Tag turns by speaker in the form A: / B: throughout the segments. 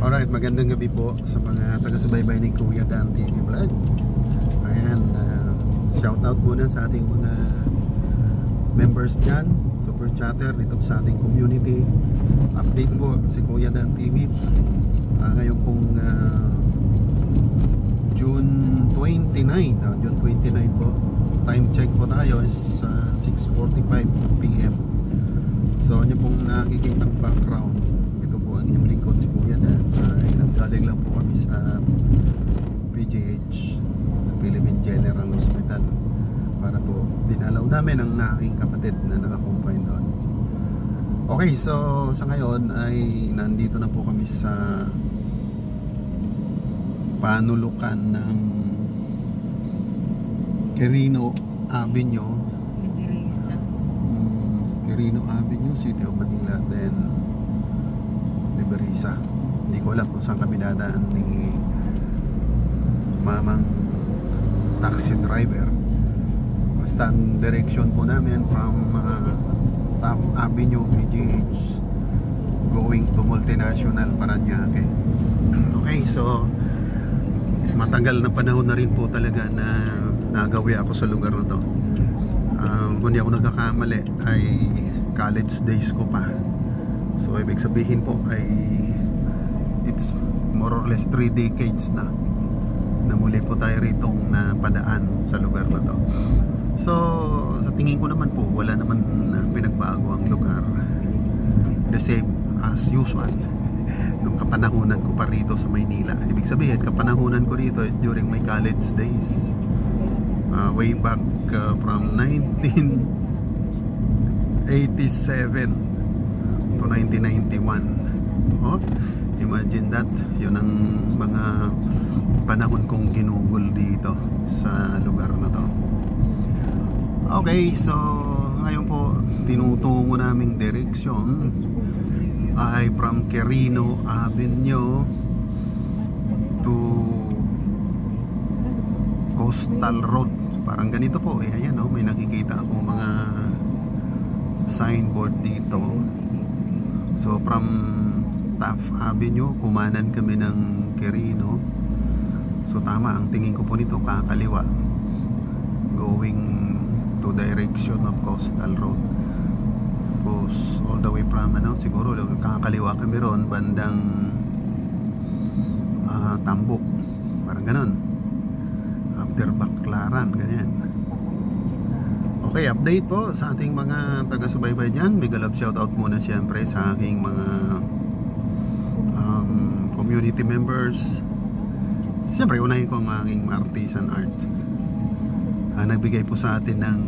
A: Alright, magandang gabi po sa mga taga-subaybay ni Kuya Dan TV Vlog. Ayan, shout out muna sa ating mga members dyan, super chatter dito sa ating community. Update po si Kuya Dan TV. Ngayon pong June 29, June 29 po. Time check po tayo is 6:45 PM. So ano pong nakikitang background, ito po ang inyong lingkod si Kuya Dan. Naggaling lang po kami sa PGH, Philippine General Hospital, para po dinalaw namin ang aking kapatid na nakakumpine doon. Okay, so sa ngayon ay nandito na po kami sa panulukan ng Quirino Avenue, Quirino Avenue, City of Manila, then Liberisa. Hindi ko alam kung saan kami dadaan ni mamang taxi driver. Basta ang direction po namin from Taft Avenue, PGH, going to Multinational Paranaque. Okay, so matagal na panahon na rin po talaga na nagawi ako sa lugar na to. Kung di ako nagkakamali ay college days ko pa. So ibig sabihin po ay it's more or less 3 decades na muli po tayo ritong napadaan sa lugar na to. So sa tingin ko naman po wala naman pinagbago ang lugar, the same as usual nung kapanahunan ko pa rito sa Maynila. Ibig sabihin kapanahunan ko dito is during my college days, way back from 1987 to 1991. Oh, imagine that. Yun ang mga panahon kong ginugol dito sa lugar na to. Okay, so ngayon po tinutungo naming direksyon ay from Quirino Avenue to Coastal Road. Parang ganito po. Ayan, may nakikita akong mga signboard dito. So from Taft Avenue, kumanan kami ng Quirino. So tama, ang tingin ko po nito kakaliwa, going to direction of Coastal Road. Tapos all the way from siguro kakaliwa kami ron bandang Tambok, parang ganon, after Baclaran, ganyan. Okay, update po sa ating mga taga-subaybay dyan. Big love shoutout muna siyempre sa aking mga community members. Siyempre unahin ko ang aking artisan art. Nagbigay po sa atin ng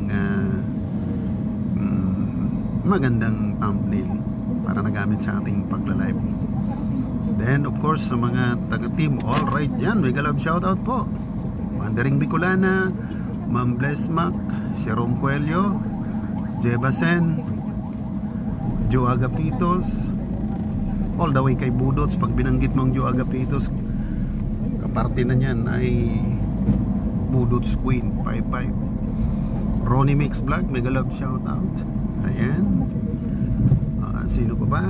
A: magandang thumbnail para nagamit sa ating pagla-live. Then of course sa mga taga-team Alright dyan, big love shoutout po. Wandering Bicolana, Ma'am Bless Mac, Sharon Coelho, Jebasen, Joe Agapitos, all the way kay Budots. Pag binanggit mong Joe Agapitos, kaparte na niyan ay Budots Queen 55. Ronnie Mix Vlog, mega love shoutout. Ayan. Sino pa ba?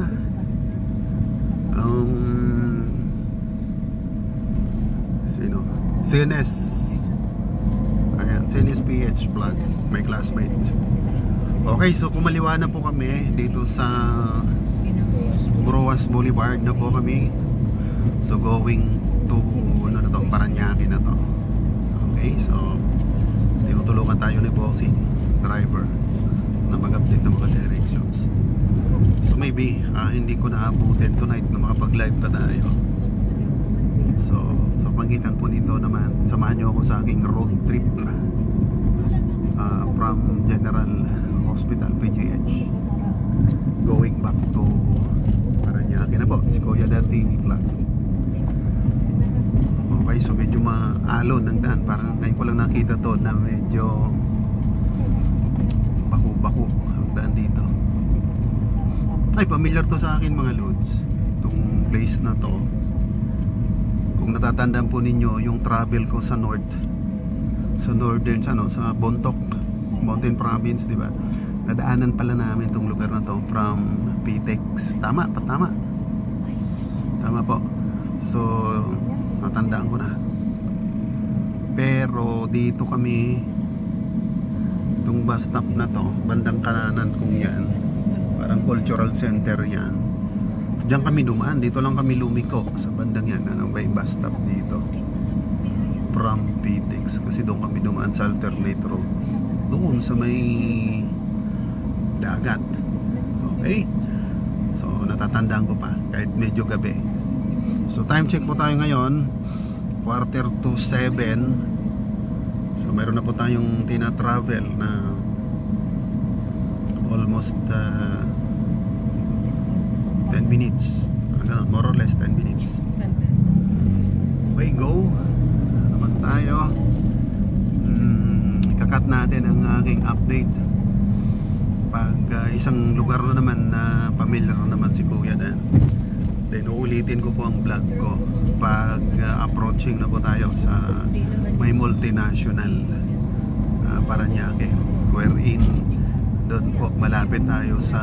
A: Sino? CNS. Ayan, CNS PH Vlog, my classmate. Okay, so kumaliwa na po kami dito sa Broas Boulevard na po kami. So going to Paranaque na to. Okay, so tinutulungan tayo ni bossing driver na mag-update ng mga directions. So maybe hindi ko naabutin tonight na makapag-live pa tayo. So pangitan po nito naman, samahan nyo ako sa aking road trip from General Hospital PGH going back to Paranaque na po, si Kuya Dan TV Vlog. Okay, so medyo maalon ng daan. Parang ngayon ko lang nakita to na medyo baku-baku ang daan dito. Ay, familiar to sa akin mga lods, itong place na to. Kung natatandaan po ninyo yung travel ko sa north, sa northern, sa Bontoc Mountain Province, di ba? Nadaanan pala namin itong lugar na to from PTEX. Tama po. So natandaan ko na. Pero dito kami, itong bus stop na to, bandang kanan kung yan, parang cultural center yan. Diyan kami dumaan, dito lang kami lumiko sa bandang yan. Ano ba yung bus stop dito? From PTEX, kasi doon kami dumaan sa alternate road, doon sa may dagat. Okay, so natatandaan ko pa kahit medyo gabi. So time check po tayo ngayon, 6:45. So mayroon na po tayong tina-travel na almost 10 minutes, more or less 10 minutes. Okay, go naman tayo. Ikakat natin ang aking update pag isang lugar na naman na familiar na naman si Kuya Dan. Then uulitin ko po ang vlog ko pag approaching na po tayo sa may multinational Parañaque, wherein doon po malapit tayo sa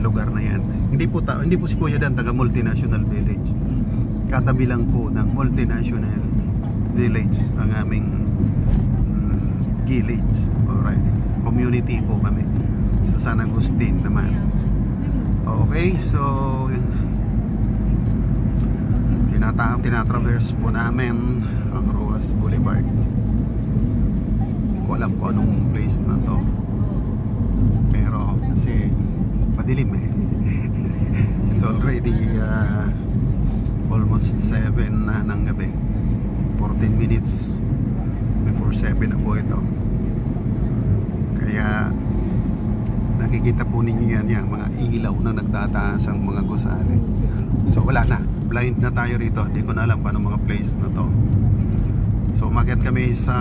A: lugar na yan. Hindi po si Kuya Dan taga multinational village. Katabi lang po ng multinational village ang aming village. Alright, community po kami sa San Agustin naman. Okay, so tinatraverse po namin ang Roas Boulevard. Hindi ko alam kung anong place na to, pero kasi madilim eh. It's already almost 7 na ng gabi. 14 minutes before 7 na po ito. Kaya nakikita po ninyo yan, yung mga ilaw na nagtataas ang mga gusali. So wala na, blind na tayo rito. Hindi ko na alam paano mga place na to. So umakyat kami sa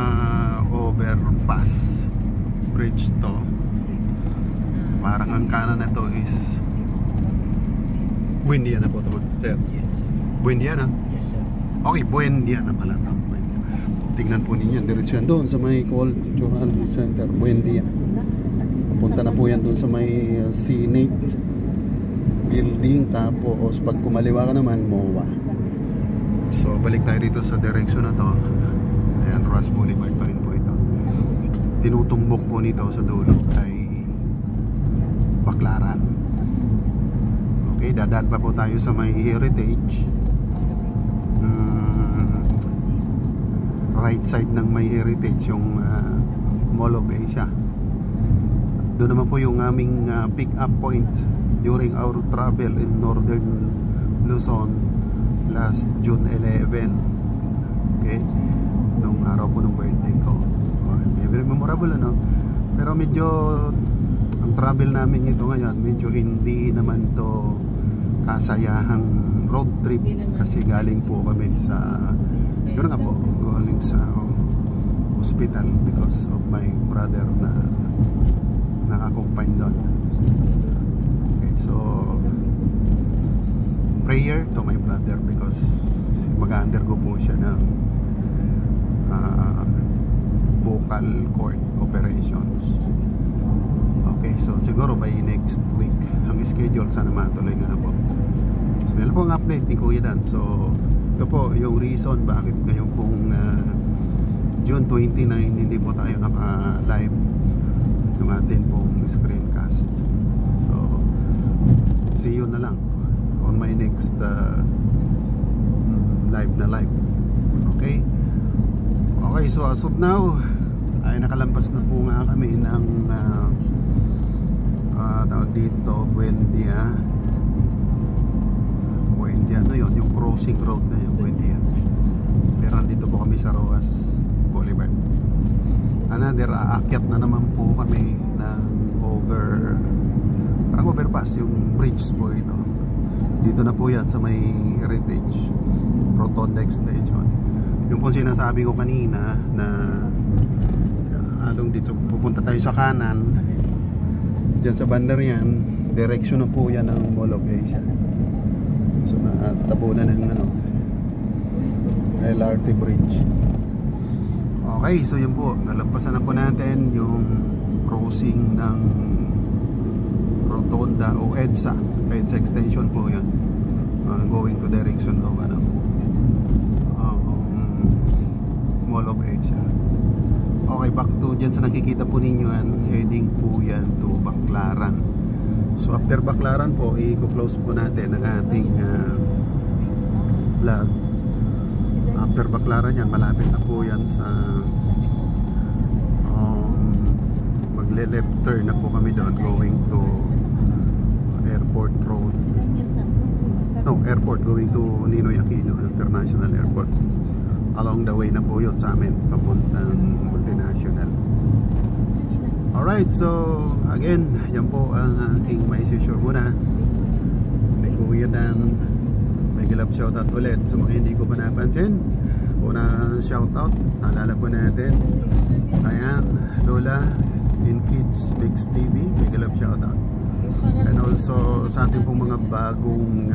A: overpass bridge to. Parang ang kanan na to is Buendia na po ito, sir. Buendia na?
B: Yes, sir.
A: Okay, Buendia na pala ito. Tingnan po ninyo, diretso yan doon sa may cultural center, Buendia. Punta na po yan doon sa may Senate building. Tapos pag kumaliwa ka naman, MOA. So balik tayo dito sa direksyon na to. Ayan, Roas Boulevard pa rin po ito. Tinutumbok po nito sa dulo ay Baclaran. Okay, dadaan pa po tayo sa may Heritage. Right side ng may Heritage, yung Mall of Asia. Doon naman po yung aming pick up point during our travel in Northern Luzon last June 11. Okay, nung araw po ng birthday ko. Very memorable, ano? Pero medyo ang travel namin ito ngayon, medyo hindi naman to kasayahang road trip, kasi galing po kami sa yun nga po, galing sa hospital because of my brother na naka-accompany doon. Okay, so prayer to my brother because mag-undergo po siya ng vocal cord operations. Okay, so siguro by next week ang schedule, sana matuloy nga po. So yan po ang update ni Kuya Dan. So ito po yung reason bakit ngayon pong June 29 hindi po tayo naka-live yung atin pong screencast. So see you na lang on my next live na live. Okay? Okay, so as of now ay nakalampas na po nga kami ng tawag dito, Buendia, ano yun, yung crossing road na yun, Buendia. Pero andito po kami sa Roas Boulevard. Another, aakyat na naman po kami ng parang overpass, yung bridge po ito. Dito na po yan sa may Heritage Rotonda Extension. Yung po sinasabi ko kanina na along dito, pupunta tayo sa kanan, dyan sa bandar yan, direksyon na po yan ng Mall of Asia. So natabunan ng LRT bridge. Okay, so yun po, nalampasan na po natin yung crossing ng Rotonda o EDSA extension po yan, going to direction of Mall of Asia. Okay, back to dyan sa nakikita po ninyo yan, heading po yan to Baclaran. So after Baclaran po, i-close po natin ang ating vlog. After Baclaran yan, malapit na po yan sa magle-left turn na po kami doon, going to Airport Road. No, airport, going to Ninoy Aquino International Airport. Along the way na po yun sa amin, papuntang multinational. Alright, so again, yan po ang aking may share muna. May Kuya Dan, may love shoutout ulit sa mga hindi ko pa napansin. Una shoutout, alala po natin, ayan, Lola in Kids Mix TV, may love shoutout. And also sa ating pong mga bagong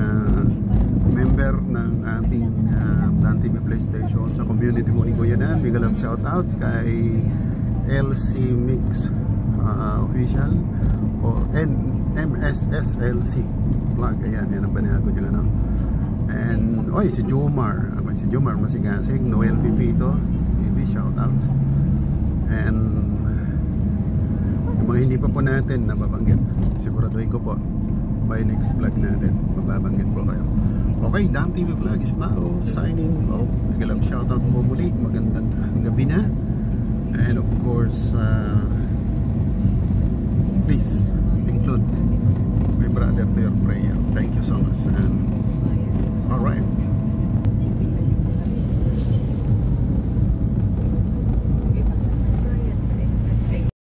A: member ng ating Dan TV PlayStation sa community mo ni Kuya Dan, big love shout out kay LC Mix official o MSSLC vlog, ayan, yan ang panago niya ano. And si Jomar, si Jomar Masigasig, Noel Pipito, baby shout out. And mga hindi pa po natin nababanggit, siguraduhin ko po by next vlog natin mababanggit po kayo. Okay, Dan TV Vlog is now signing off. Nagalang shoutout po muli, magandang gabi na. And of course